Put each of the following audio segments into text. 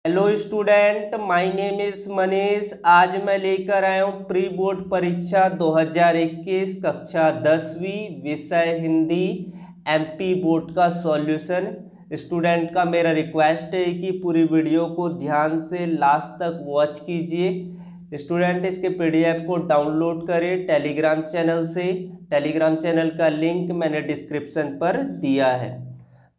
Hello student, my name is Manish. आज मैं लेकर आया हूँ प्री बोर्ड परीक्षा 2021 कक्षा 10वीं विषय हिंदी एमपी बोर्ड का सॉल्यूशन। स्टूडेंट का मेरा रिक्वेस्ट है कि पूरी वीडियो को ध्यान से लास्ट तक वॉच कीजिए। स्टूडेंट इसके पीडीएफ को डाउनलोड करें टेलीग्राम चैनल से। टेलीग्राम चैनल का लिंक मैंने डिस्क्रिप्शन पर दिया है।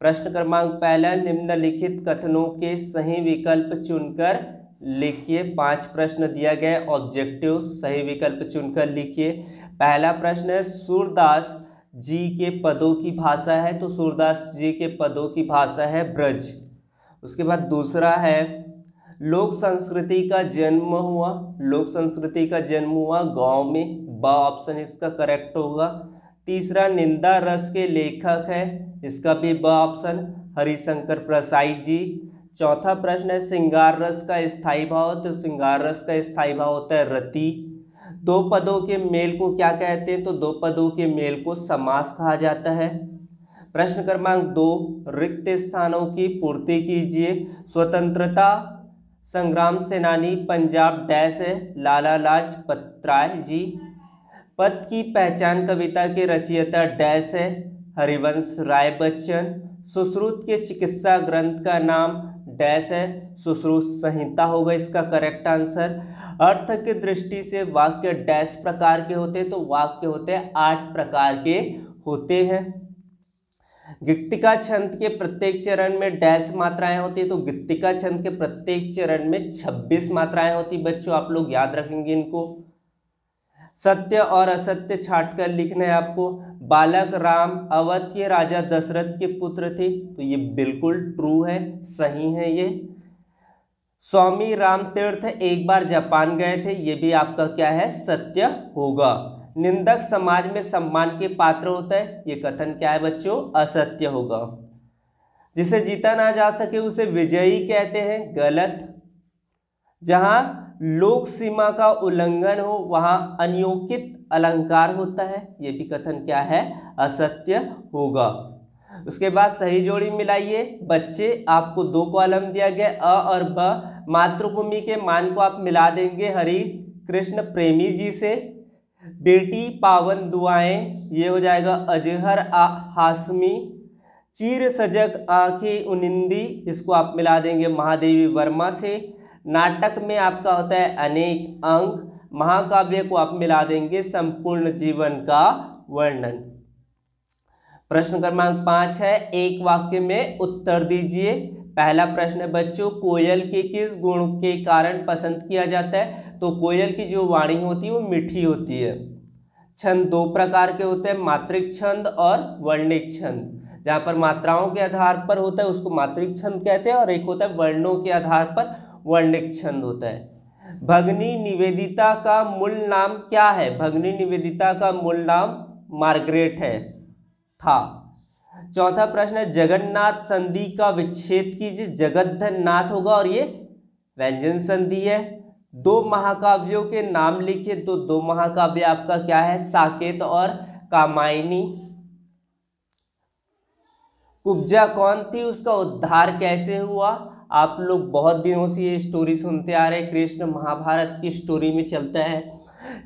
प्रश्न क्रमांक पहला, निम्नलिखित कथनों के सही विकल्प चुनकर लिखिए। 5 प्रश्न दिया गया, ऑब्जेक्टिव सही विकल्प चुनकर लिखिए। पहला प्रश्न है, सूरदास जी के पदों की भाषा है, तो सूरदास जी के पदों की भाषा है ब्रज। उसके बाद दूसरा है, लोक संस्कृति का जन्म हुआ, लोक संस्कृति का जन्म हुआ गांव में। ब ऑप्शन इसका करेक्ट होगा। तीसरा, निंदा रस के लेखक है, इसका भी ब ऑप्शन हरिशंकर प्रसाई जी। चौथा प्रश्न है, श्रृंगार रस का स्थायी भाव, तो श्रृंगार रस का स्थायी भाव होता है रति। दो पदों के मेल को क्या कहते हैं, तो दो पदों के मेल को समास कहा जाता है। प्रश्न क्रमांक 2, रिक्त स्थानों की पूर्ति कीजिए। स्वतंत्रता संग्राम सेनानी पंजाब डैश है, लाला लाजपत राय जी। पद की पहचान कविता के रचयिता डैश है, हरिवंश राय बच्चन। सुश्रुत के चिकित्सा ग्रंथ का नाम डैश है, सुश्रुत संहिता होगा इसका करेक्ट आंसर। अर्थ की दृष्टि से वाक्य डैश प्रकार के होते हैं, तो वाक्य होते हैं 8 प्रकार के होते हैं। गीतिका छंद के प्रत्येक चरण में डैश मात्राएं होती है, तो गीतिका छंद के प्रत्येक चरण में 26 मात्राएं होती। बच्चों आप लोग याद रखेंगे इनको। सत्य और असत्य छांटकर लिखना है आपको। बालक राम अवध्य राजा दशरथ के पुत्र थे, तो ये बिल्कुल ट्रू है, सही है ये। स्वामी रामतीर्थ एक बार जापान गए थे, ये भी आपका क्या है, सत्य होगा। निंदक समाज में सम्मान के पात्र होता है, ये कथन क्या है बच्चों, असत्य होगा। जिसे जीता ना जा सके उसे विजयी कहते हैं, गलत। जहां लोक सीमा का उल्लंघन हो वहां अनियोजित अलंकार होता है, यह भी कथन क्या है, असत्य होगा। उसके बाद सही जोड़ी मिलाइए। बच्चे आपको 2 कॉलम दिया गया, अ और ब। मातृभूमि के मान को आप मिला देंगे हरि कृष्ण प्रेमी जी से। बेटी पावन दुआएं, ये हो जाएगा अजहर हाशमी। चीर सजग आंखें उनिंदी, इसको आप मिला देंगे महादेवी वर्मा से। नाटक में आपका होता है अनेक अंग। महाकाव्य को आप मिला देंगे संपूर्ण जीवन का वर्णन। प्रश्न क्रमांक 5 है, एक वाक्य में उत्तर दीजिए। पहला प्रश्न है बच्चों, कोयल के किस गुण के कारण पसंद किया जाता है, तो कोयल की जो वाणी होती है वो मीठी होती है। छंद 2 प्रकार के होते हैं, मात्रिक छंद और वर्णिक छंद। जहाँ पर मात्राओं के आधार पर होता है उसको मात्रिक छंद कहते हैं, और एक होता है वर्णों के आधार पर वर्णिक छंद होता है। भगनी निवेदिता का मूल नाम क्या है, भगनी निवेदिता का मूल नाम मार्गरेट है, था। चौथा प्रश्न है, जगन्नाथ संधि का विच्छेद कीजिए। जगद्धन नाथ होगा और ये व्यंजन संधि है। 2 महाकाव्यों के नाम लिखिए, तो 2 महाकाव्य आपका क्या है, साकेत और कामायनी। कुब्जा कौन थी, उसका उद्धार कैसे हुआ। आप लोग बहुत दिनों से ये स्टोरी सुनते आ रहे हैं, कृष्ण महाभारत की स्टोरी में चलता है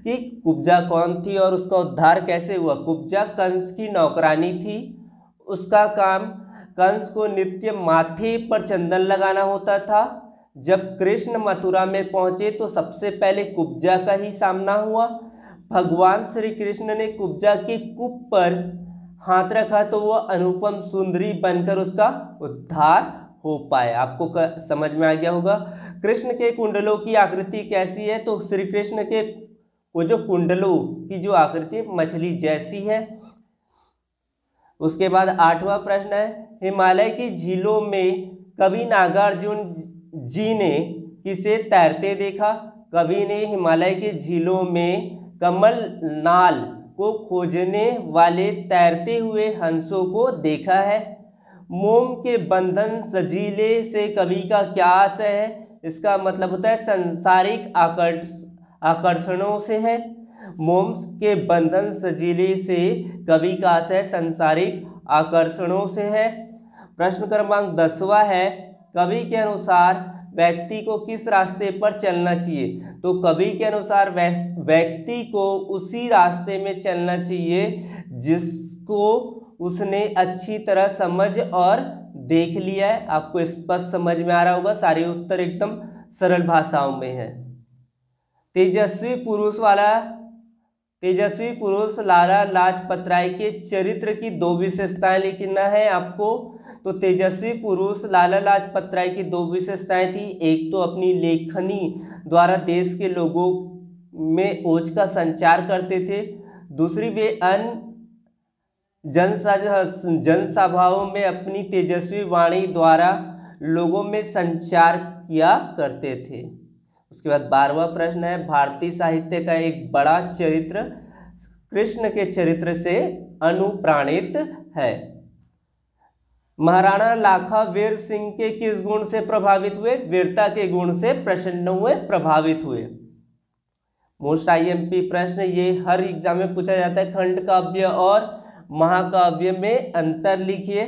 कि कुब्जा कौन थी और उसका उद्धार कैसे हुआ। कुब्जा कंस की नौकरानी थी। उसका काम कंस को नित्य माथे पर चंदन लगाना होता था। जब कृष्ण मथुरा में पहुंचे तो सबसे पहले कुब्जा का ही सामना हुआ। भगवान श्री कृष्ण ने कुब्जा के कुप पर हाथ रखा तो वह अनुपम सुंदरी बनकर उसका उद्धार हो पाए। आपको समझ में आ गया होगा। कृष्ण के कुंडलों की आकृति कैसी है, तो श्री कृष्ण के वो जो कुंडलों की जो आकृति मछली जैसी है। उसके बाद 8वां प्रश्न है, हिमालय की झीलों में कवि नागार्जुन जी ने किसे तैरते देखा। कवि ने हिमालय के झीलों में कमल नाल को खोजने वाले तैरते हुए हंसों को देखा है। मोम के बंधन सजीले से कवि का क्या आशय है, इसका मतलब होता है संसारिक आकर्षणों से है। मोम के बंधन सजीले से कवि का आशय संसारिक आकर्षणों से है। प्रश्न क्रमांक 10वां है, कवि के अनुसार व्यक्ति को किस रास्ते पर चलना चाहिए, तो कवि के अनुसार व्यक्ति को उसी रास्ते में चलना चाहिए जिसको उसने अच्छी तरह समझ और देख लिया है। आपको स्पष्ट समझ में आ रहा होगा, सारे उत्तर एकदम सरल भाषाओं में है। तेजस्वी पुरुष लाला लाजपत राय के चरित्र की 2 विशेषताएं लिखना है आपको। तो तेजस्वी पुरुष लाला लाजपत राय की 2 विशेषताएं थी। एक तो अपनी लेखनी द्वारा देश के लोगों में ओज का संचार करते थे, दूसरी वे अन्य जनसभाओं में अपनी तेजस्वी वाणी द्वारा लोगों में संचार किया करते थे। उसके बाद 12वां प्रश्न है, भारतीय साहित्य का एक बड़ा चरित्र कृष्ण के चरित्र से अनुप्राणित है। महाराणा लाखा वीर सिंह के किस गुण से प्रभावित हुए? वीरता के गुण से प्रसन्न हुए, प्रभावित हुए। मोस्ट आईएमपी प्रश्न, ये हर एग्जाम में पूछा जाता है। खंड काव्य और महाकाव्य में अंतर लिखिए।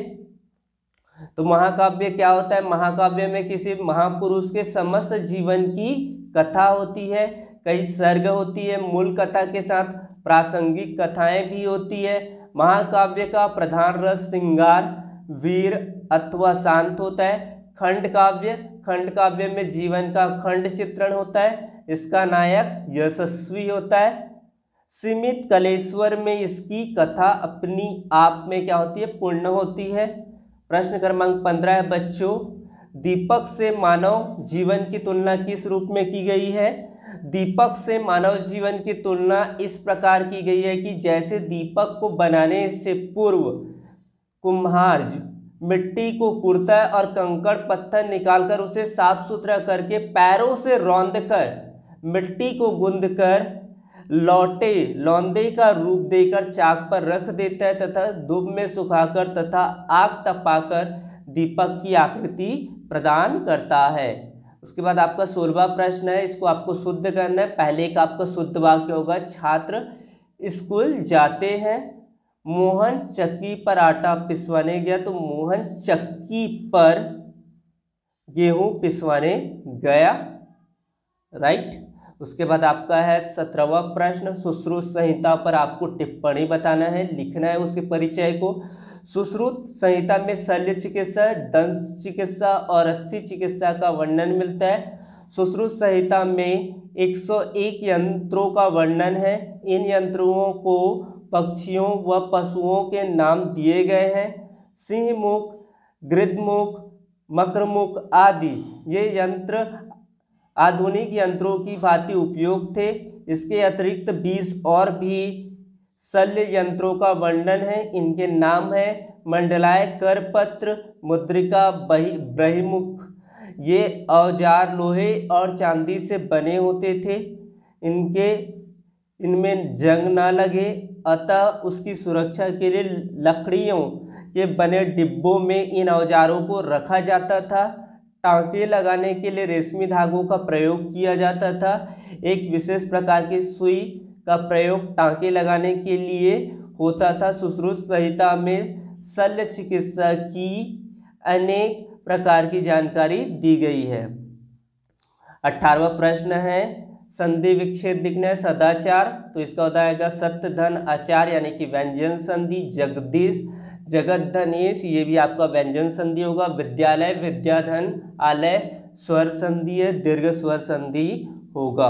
तो महाकाव्य क्या होता है? महाकाव्य में किसी महापुरुष के समस्त जीवन की कथा होती है, कई सर्ग होती है, मूल कथा के साथ प्रासंगिक कथाएं भी होती है। महाकाव्य का प्रधान रस श्रृंगार, वीर अथवा शांत होता है। खंड काव्य में जीवन का खंड चित्रण होता है, इसका नायक यशस्वी होता है। सीमित कलेश्वर में इसकी कथा अपनी आप में क्या होती है? पूर्ण होती है। प्रश्न क्रमांक 15 है बच्चों, दीपक से मानव जीवन की तुलना किस रूप में की गई है? दीपक से मानव जीवन की तुलना इस प्रकार की गई है कि जैसे दीपक को बनाने से पूर्व कुम्हार मिट्टी को कुड़ता है और कंकड़ पत्थर निकालकर उसे साफ सुथरा करके पैरों से रौंदकर मिट्टी को गूंदकर लौंदे का रूप देकर चाक पर रख देता है तथा धूप में सुखाकर तथा आग तपाकर दीपक की आकृति प्रदान करता है। उसके बाद आपका 16वां प्रश्न है, इसको आपको शुद्ध करना है। पहले एक आपका शुद्ध वाक्य होगा, छात्र स्कूल जाते हैं। मोहन चक्की पर आटा पिसवाने गया, तो मोहन चक्की पर गेहूं पिसवाने गया, राइट। उसके बाद आपका है 17वां प्रश्न, सुश्रुत संहिता पर आपको टिप्पणी बताना है, लिखना है उसके परिचय को। सुश्रुत संहिता में शल्य चिकित्सा, दंत चिकित्सा और अस्थि चिकित्सा का वर्णन मिलता है। सुश्रुत संहिता में 101 यंत्रों का वर्णन है। इन यंत्रों को पक्षियों व पशुओं के नाम दिए गए हैं। सिंह मुख, गृद्धमुख, मकरमुख आदि ये यंत्र आधुनिक यंत्रों की भांति उपयोग थे। इसके अतिरिक्त 20 और भी शल्य यंत्रों का वर्णन है। इनके नाम है मंडलाय, करपत्र, मुद्रिका, बहिमुख। ये औजार लोहे और चांदी से बने होते थे। इनमें जंग ना लगे, अतः उसकी सुरक्षा के लिए लकड़ियों के बने डिब्बों में इन औजारों को रखा जाता था। टांके लगाने के लिए रेशमी धागों का प्रयोग किया जाता था। एक विशेष प्रकार की सुई का प्रयोग टांके लगाने के लिए होता था। सुश्रुत संहिता में शल्य चिकित्सा की अनेक प्रकार की जानकारी दी गई है। 18वां प्रश्न है, संधि विच्छेद लिखना है। सदाचार, तो इसका होता है सत्य धन आचार यानी कि व्यंजन संधि। जगदीश, जगत धनेश, ये भी आपका व्यंजन संधि होगा। विद्यालय, विद्याधन, आलय स्वर संधि है, दीर्घ स्वर संधि होगा।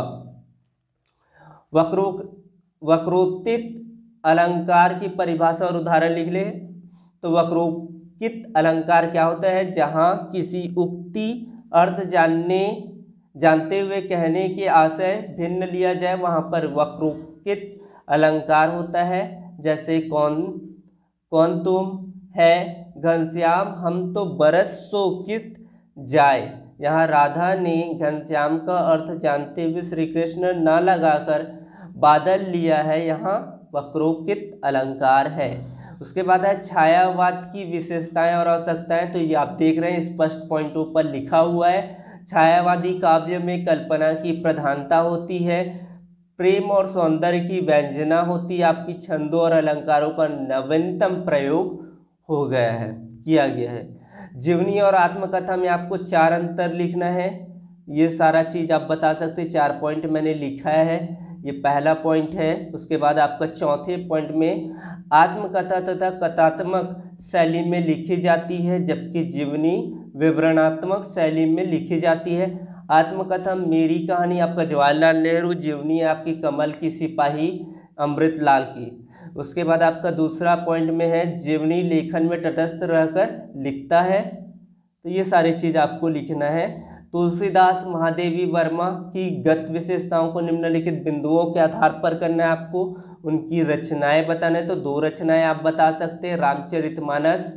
वक्रोक्तित अलंकार की परिभाषा और उदाहरण लिख ले। तो वक्रोक्तित अलंकार क्या होता है? जहाँ किसी उक्ति अर्थ जानते हुए कहने के आशय भिन्न लिया जाए, वहाँ पर वक्रोक्तित अलंकार होता है। जैसे कौन तुम है घनश्याम, हम तो बरस शोकित जाए। यहाँ राधा ने घनश्याम का अर्थ जानते हुए श्री कृष्ण न लगाकर बादल लिया है, यहाँ वक्रोक्तित अलंकार है। उसके बाद है छायावाद की विशेषताएं और आवश्यकताएं। तो ये आप देख रहे हैं स्पष्ट पॉइंटों पर लिखा हुआ है। छायावादी काव्य में कल्पना की प्रधानता होती है, प्रेम और सौंदर्य की व्यंजना होती है, आपकी छंदों और अलंकारों का नवीनतम प्रयोग किया गया है। जीवनी और आत्मकथा में आपको 4 अंतर लिखना है। ये सारा चीज़ आप बता सकते हैं। 4 पॉइंट मैंने लिखा है, ये पहला पॉइंट है। उसके बाद आपका चौथे पॉइंट में आत्मकथा तथा कथात्मक शैली में लिखी जाती है, जबकि जीवनी विवरणात्मक शैली में लिखी जाती है। आत्मकथा मेरी कहानी आपका जवाहरलाल नेहरू, जीवनी है आपकी कमल की सिपाही अमृतलाल की। उसके बाद आपका दूसरा पॉइंट में है जीवनी लेखन में तटस्थ रहकर लिखता है। तो ये सारी चीज़ आपको लिखना है। तुलसीदास महादेवी वर्मा की गत विशेषताओं को निम्नलिखित बिंदुओं के आधार पर करना है आपको। उनकी रचनाएं बताना है, तो 2 रचनाएं आप बता सकते हैं, रामचरितमानस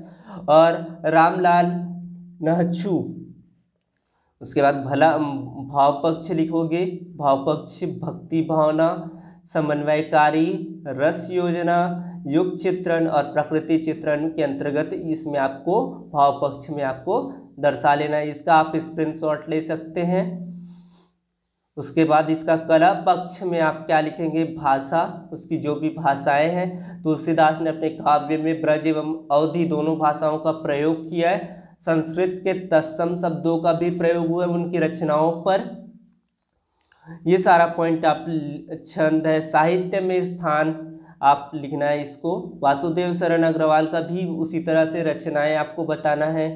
और रामलाल नहछू। उसके बाद भला भाव पक्ष लिखोगे, भाव पक्ष भक्ति भावना, समन्वयकारी, रस योजना, युग चित्रण और प्रकृति चित्रण के अंतर्गत इसमें आपको भाव पक्ष में आपको दर्शा लेना है। इसका आप स्क्रीनशॉट ले सकते हैं। उसके बाद इसका कला पक्ष में आप क्या लिखेंगे, भाषा, उसकी जो भी भाषाएं हैं। तुलसीदास ने अपने काव्य में ब्रज एवं अवधी दोनों भाषाओं का प्रयोग किया है। संस्कृत के तत्सम शब्दों का भी प्रयोग हुआ है उनकी रचनाओं पर। ये सारा पॉइंट आप छंद है, साहित्य में स्थान आप लिखना है इसको। वासुदेव शरण अग्रवाल का भी उसी तरह से रचनाएं आपको बताना है।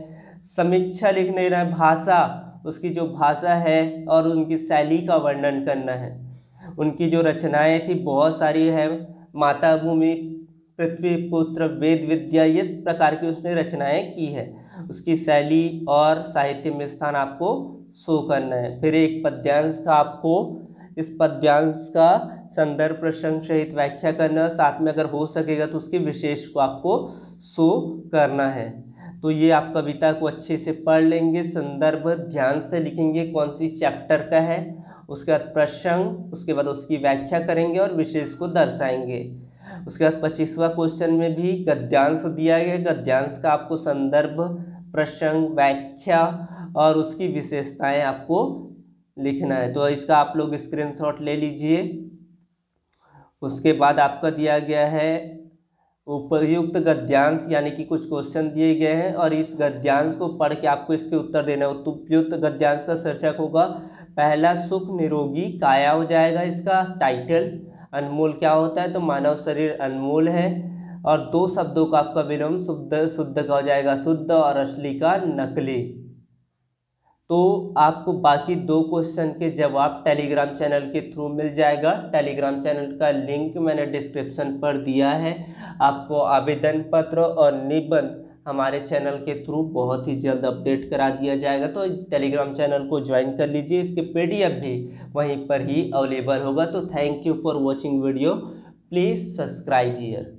समीक्षा लिखने है, भाषा, उसकी जो भाषा है और उनकी शैली का वर्णन करना है। उनकी जो रचनाएं थी बहुत सारी है, माता भूमि, पृथ्वी पुत्र, वेद विद्या, इस प्रकार की उसने रचनाएं की है। उसकी शैली और साहित्य में स्थान आपको शो करना है। फिर एक पद्यांश का आपको इस पद्यांश का संदर्भ प्रसंग सहित व्याख्या करना, साथ में अगर हो सकेगा तो उसके विशेष को आपको शो करना है। तो ये आप कविता को अच्छे से पढ़ लेंगे, संदर्भ ध्यान से लिखेंगे कौन सी चैप्टर का है, उसके बाद प्रसंग, उसके बाद उसकी व्याख्या करेंगे और विशेष को दर्शाएंगे। उसके बाद 25वां क्वेश्चन में भी गद्यांश दिया गया। गद्यांश का आपको संदर्भ, प्रसंग, व्याख्या और उसकी विशेषताएं आपको लिखना है। तो इसका आप लोग स्क्रीनशॉट ले लीजिए। उसके बाद आपका दिया गया है उपयुक्त गद्यांश, यानी कि कुछ क्वेश्चन दिए गए हैं और इस गद्यांश को पढ़ के आपको इसके उत्तर देना है। उपयुक्त गद्यांश का शीर्षक होगा पहला सुख निरोगी काया हो जाएगा इसका टाइटल। अनमोल क्या होता है, तो मानव शरीर अनमोल है। और 2 शब्दों का आपका विलोम शुद्ध का हो जाएगा शुद्ध और असली का नकली। तो आपको बाकी 2 क्वेश्चन के जवाब टेलीग्राम चैनल के थ्रू मिल जाएगा। टेलीग्राम चैनल का लिंक मैंने डिस्क्रिप्शन पर दिया है। आपको आवेदन पत्र और निबंध हमारे चैनल के थ्रू बहुत ही जल्द अपडेट करा दिया जाएगा। तो टेलीग्राम चैनल को ज्वाइन कर लीजिए, इसके PDF भी वहीं पर ही अवेलेबल होगा। तो thank you for watching video, please subscribe here.